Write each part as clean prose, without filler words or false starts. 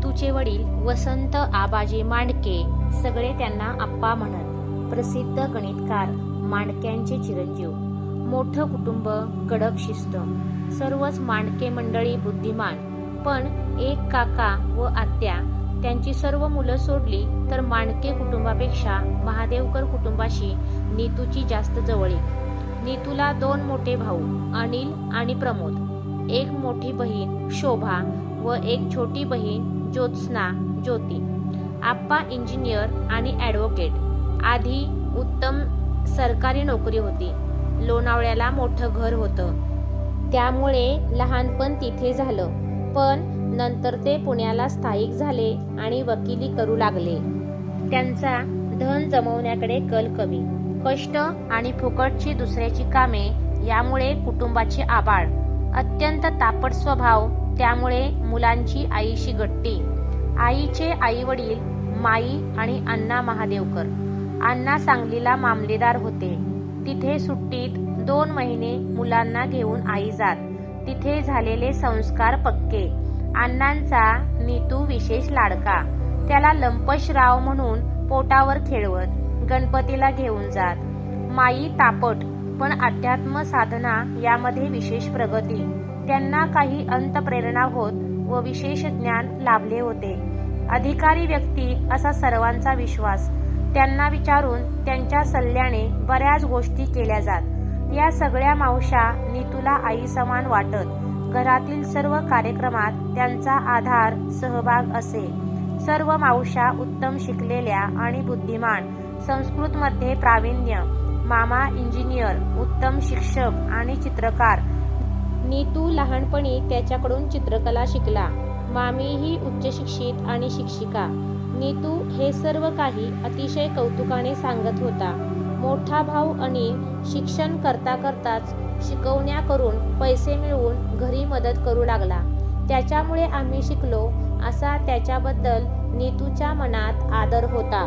नीतूचे वडील वसंत आबाजी मांडके, सगळे त्यांना आप्पा म्हणत. प्रसिद्ध गणितकार, मांडक्यांचे चिरंजीव. मोठं कुटुंब, कडक शिस्त. सर्वच मांडके मंडळी बुद्धिमान. पण एक काका व आत्या. त्यांची सर्व मुलं सोडली तर मांडके कुटुंबापेक्षा महादेवकर कुटुंबाशी नीतूची जास्त जवळीक. नीतूला 2 मोठे भाऊ, अनिल आणि प्रमोद. एक मोठी बहीण शोभा व एक छोटी बहीण ज्योत्स्ना, ज्योती. आप्पा इंजिनियर आणि ॲडव्होकेट. आधी उत्तम सरकारी नोकरी होती. लोणावळ्याला मोठं घर होतं, त्यामुळे लहानपण तिथे झालं. पण नंतर ते पुण्याला स्थायिक झाले आणि वकिली करू लागले. त्यांचा धन जमवण्याकडे कल कमी. कष्ट आणि फुकटची दुसऱ्याची कामे यामुळे कुटुंबाची आबाळ. अत्यंत तापट स्वभाव, त्यामुळे मुलांची आईशी गट्टी. आईचे आईवडील माई आणि अण्णा महादेवकर. अण्णा सांगलीला मामलेदार होते. तिथे सुट्टीत 2 महिने मुलांना घेऊन आई जात. तिथे झालेले संस्कार पक्के. अण्णांचा नीतू विशेष लाडका. त्याला लंपशराव म्हणून पोटावर खेळवत गणपतीला घेऊन जात. माई तापट, पण अध्यात्म साधना यामध्ये विशेष प्रगती. त्यांना काही अंतप्रेरणा होत व विशेष ज्ञान लाभले होते. अधिकारी व्यक्ती असा सर्वांचा विश्वास. त्यांना विचारून त्यांच्या सल्ल्याने बऱ्याच गोष्टी केल्या जात. या सगळ्या मावश्या नीतूला आई समान वाटत. घरातील सर्व कार्यक्रमात त्यांचा आधार सहभाग असे. सर्व मावश्या उत्तम शिकलेल्या आणि बुद्धिमान. संस्कृतमध्ये प्रावीण्य. मामा इंजिनियर, उत्तम शिक्षक आणि चित्रकार. नीतू लहानपणी त्याच्याकडून चित्रकला शिकला. मामीही उच्च शिक्षित आणि शिक्षिका. नीतू हे सर्व काही अतिशय कौतुकाने सांगत होता. मोठा भाऊ अनिल शिक्षण करता करताच शिकवण्या करून पैसे मिळवून घरी मदत करू लागला. त्याच्यामुळे आम्ही शिकलो असा त्याच्याबद्दल नीतूच्या मनात आदर होता.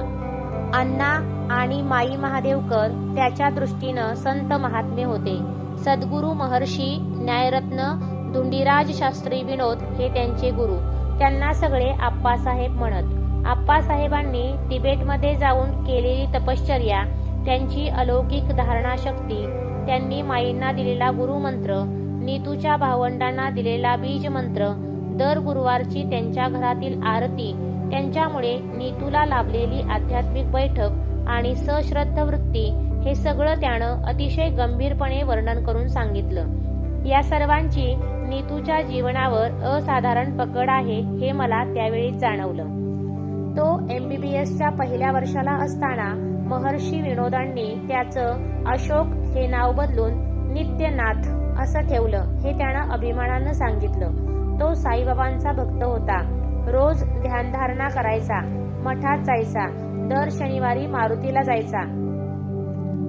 अण्णा आणि माई महादेवकर त्याच्या दृष्टीनं संत महात्मे होते. सद्गुरू महर्षी न्यायरत्न धुंडीराज शास्त्री विनोद हे त्यांचे गुरु. त्यांना सगळे आप्पासाहेब म्हणत. आप्पासाहेबांनी तिबेटमध्ये जाऊन केलेली तपश्चर्या, त्यांची अलौकिक धारणाशक्ती, त्यांनी माईंना दिलेला गुरुमंत्र, नीतूच्या भावंडांना दिलेला बीजमंत्र, दर गुरुवारची त्यांच्या घरातील आरती, त्यांच्यामुळे नीतूला लाभलेली आध्यात्मिक बैठक आणि सश्रद्ध वृत्ती, हे सगळं त्यानं अतिशय गंभीरपणे वर्णन करून सांगितलं. या सर्वांची नीतूच्या जीवनावर असाधारण पकड आहे हे मला त्यावेळी जाणवलं. तो MBBSच्या पहिल्या वर्षाला असताना महर्षी विनोदांनी त्याचं अशोक हे नाव बदलून नित्यनाथ असं ठेवलं हे त्यानं अभिमानानं सांगितलं. तो साईबाबांचा भक्त होता. रोज ध्यानधारणा करायचा, मठात जायचा, दर शनिवारी मारुतीला जायचा.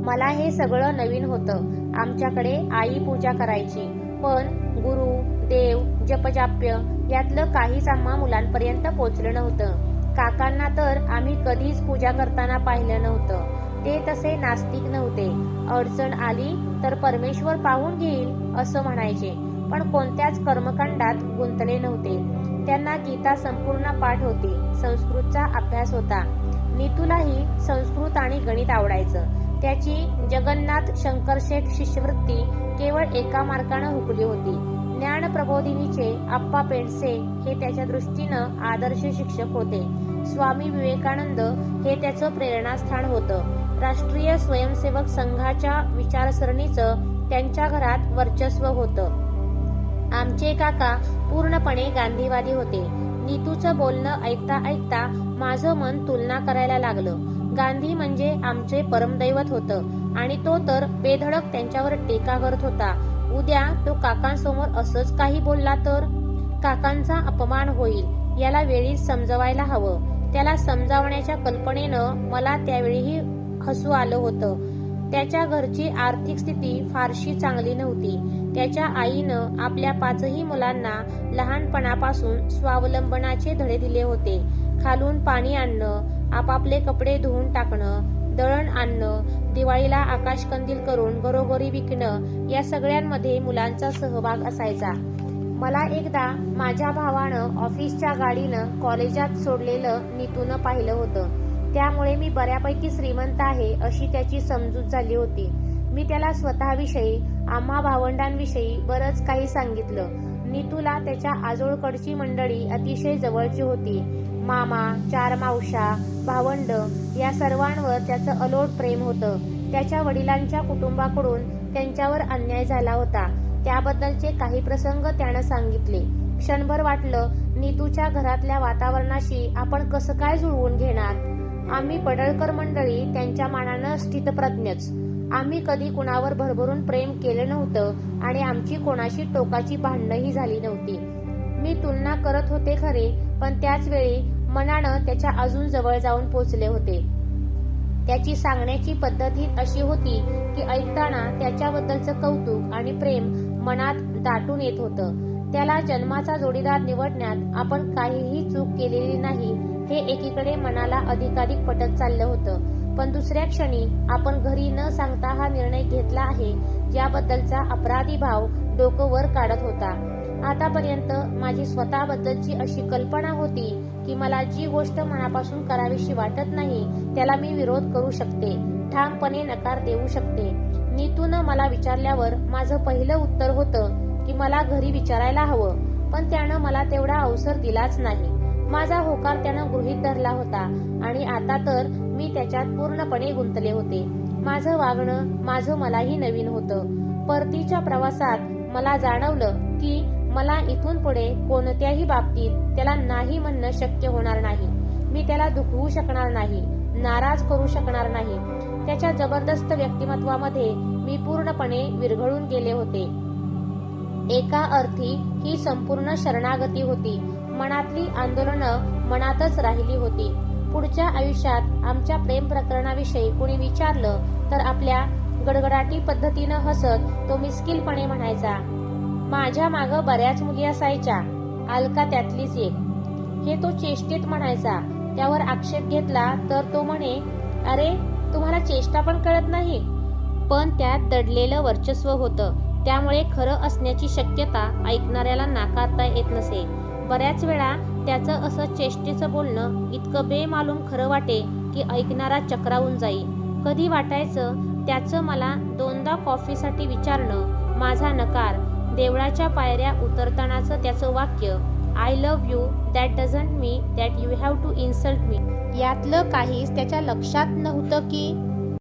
मला हे सगळं नवीन होतं. आमच्याकडे आई पूजा करायची, पण गुरु, देव, जपजाप्य यातलं काहीच आम्हा मुलांपर्यंत पोचलं नव्हतं. काकांना तर आम्ही कधीच पूजा करताना पाहिलं नव्हतं. ते तसे नास्तिक नव्हते. अडचण आली तर परमेश्वर पाहून घेईल असं म्हणायचे, पण कोणत्याच कर्मकांडात गुंतले नव्हते. त्यांना गीता संपूर्ण पाठ होती. संस्कृतचा अभ्यास होता. नीतूलाही संस्कृत आणि गणित आवडायचं. त्याची जगन्नाथ शंकरशेठ शिष्यवृत्ती केवळ 1 मार्कानं हुकली होती. ज्ञान प्रबोधिनीचे आप्पा पेंडसे हे त्याच्या दृष्टीनं आदर्श शिक्षक होते. स्वामी विवेकानंद हे त्याचं प्रेरणास्थान होतं. राष्ट्रीय स्वयंसेवक संघाच्या विचारसरणीचं त्यांच्या घरात वर्चस्व होतं. आमचे काका पूर्णपणे गांधीवादी होते. नीतूचं बोलणं ऐकता ऐकता माझं मन तुलना करायला लागलं. गांधी म्हणजे आमचे परमदैवत होतं आणि तो तर बेधडक त्यांच्यावर टीका करत होता. उद्या तो काकांसमोर असंच काही बोलला तर काकांचा अपमान होईल. याला वेळीच समजवायला हवं. त्याला समजावण्याच्या कल्पनेनं मला त्यावेळीही हसू आलं होतं. त्याच्या घरची आर्थिक स्थिती फारशी चांगली नव्हती. त्याच्या आईनं आपल्या 5ही मुलांना लहानपणापासून स्वावलंबनाचे धडे दिले होते. खालून पाणी आणणं, आपापले कपडे धुवून टाकणं, दळण आणणं, दिवाळीला आकाशकंदील करून घरोघरी विकणं, या सगळ्यांमध्ये मुलांचा सहभाग असायचा. मला एकदा माझ्या भावानं ऑफिसच्या गाडीनं कॉलेजात सोडलेलं नीतूनं पाहिलं होतं. त्यामुळे मी बऱ्यापैकी श्रीमंत आहे अशी त्याची समजूत झाली होती. मी त्याला स्वतःविषयी, आम्हा भावंडांविषयी बरंच काही सांगितलं. नीतूला त्याच्या आजोळकडची मंडळी अतिशय जवळची होती. मामा, 4 मावशा, भावंड या सर्वांवर त्याचं अलोट प्रेम होतं. त्याच्या वडिलांच्या कुटुंबाकडून त्यांच्यावर अन्याय झाला होता. त्याबद्दलचे काही प्रसंग त्यानं सांगितले. क्षणभर वाटलं, नीतूच्या घरातल्या वातावरणाशी आपण कसं काय जुळवून घेणार. आम्ही पडळकर मंडळी त्यांच्या मानानं स्थितप्रज्ञच. आम्ही कधी कुणावर भरभरून प्रेम केलं नव्हतं आणि आमची कोणाशी टोकाची भांडणंही झाली नव्हती. मी तुलना करत होते खरे, पण त्याच वेळी मनानं त्याच्या अजून जवळ जाऊन पोचले होते. त्याची सांगण्याची पद्धत ही अशी होती की ऐकताना त्याच्याबद्दलचं कौतुक आणि प्रेम मनात दाटून येत होतं. त्याला जन्माचा जोडीदार निवडण्यात आपण काहीही चूक केलेली नाही हे एकीकडे मनाला अधिकाधिक पटत चाललं होतं, पण दुसऱ्या क्षणी आपण घरी न सांगता हा निर्णय घेतला आहे ज्याबद्दलचा अपराधी भाव डोकं वर काढत होता. आतापर्यंत माझी स्वतःबद्दलची अशी कल्पना होती की मला जी गोष्ट मनापासून करावीशी वाटत नाही त्याला मी विरोध करू शकते, ठामपणे नकार देऊ शकते. नीतूनं मला विचारल्यावर माझं पहिलं उत्तर होतं की मला घरी विचारायला हवं, पण त्यानं मला तेवढा अवसर दिलाच नाही. माझा होकार त्यानं गृहीत धरला होता आणि आता तर मी त्याच्यात पूर्णपणे गुंतले होते. माझं वागणं माझं मलाही नवीन होतं. परतीच्या प्रवासात मला जाणवलं की मला इथून पुढे कोणत्याही बाबतीत त्याला नाही म्हणणं शक्य होणार नाही. मी त्याला दुखवू शकणार नाही, नाराज करू शकणार नाही. त्याच्या जबरदस्त व्यक्तिमत्वामध्ये मी पूर्णपणे विरघळून गेले होते. एका अर्थी ही संपूर्ण शरणागती होती. मनातली आंदोलनं मनातच राहिली होती. पुढच्या आयुष्यात आमच्या प्रेम प्रकरणाविषयी कोणी विचारलं तर आपल्या गडगडाटी पद्धतीनं हसत तो मिस्किलपणे म्हणायचा, माझ्या मागं बऱ्याच मुली असायच्या, अलका त्यातलीच एक. हे तो चेष्टेत म्हणायचा. त्यावर आक्षेप घेतला तर तो म्हणे, अरे तुम्हाला चेष्टा पण कळत नाही. पण त्यात दडलेलं वर्चस्व होतं, त्यामुळे खरं असण्याची शक्यता ऐकणाऱ्याला नाकारता येत नसे. बऱ्याच वेळा त्याचं असं चेष्टेचं बोलणं इतकं बेमालूम खरं वाटे की ऐकणारा चक्रावून जाई. कधी वाटायचं त्याचं मला 2दा कॉफीसाठी विचारणं, माझा नकार, देवळाच्या पायऱ्या उतरतानाचं त्याचं वाक्य, I love you that doesn't mean that you have to insult me. यातलं काहीच त्याच्या लक्षात नव्हतं की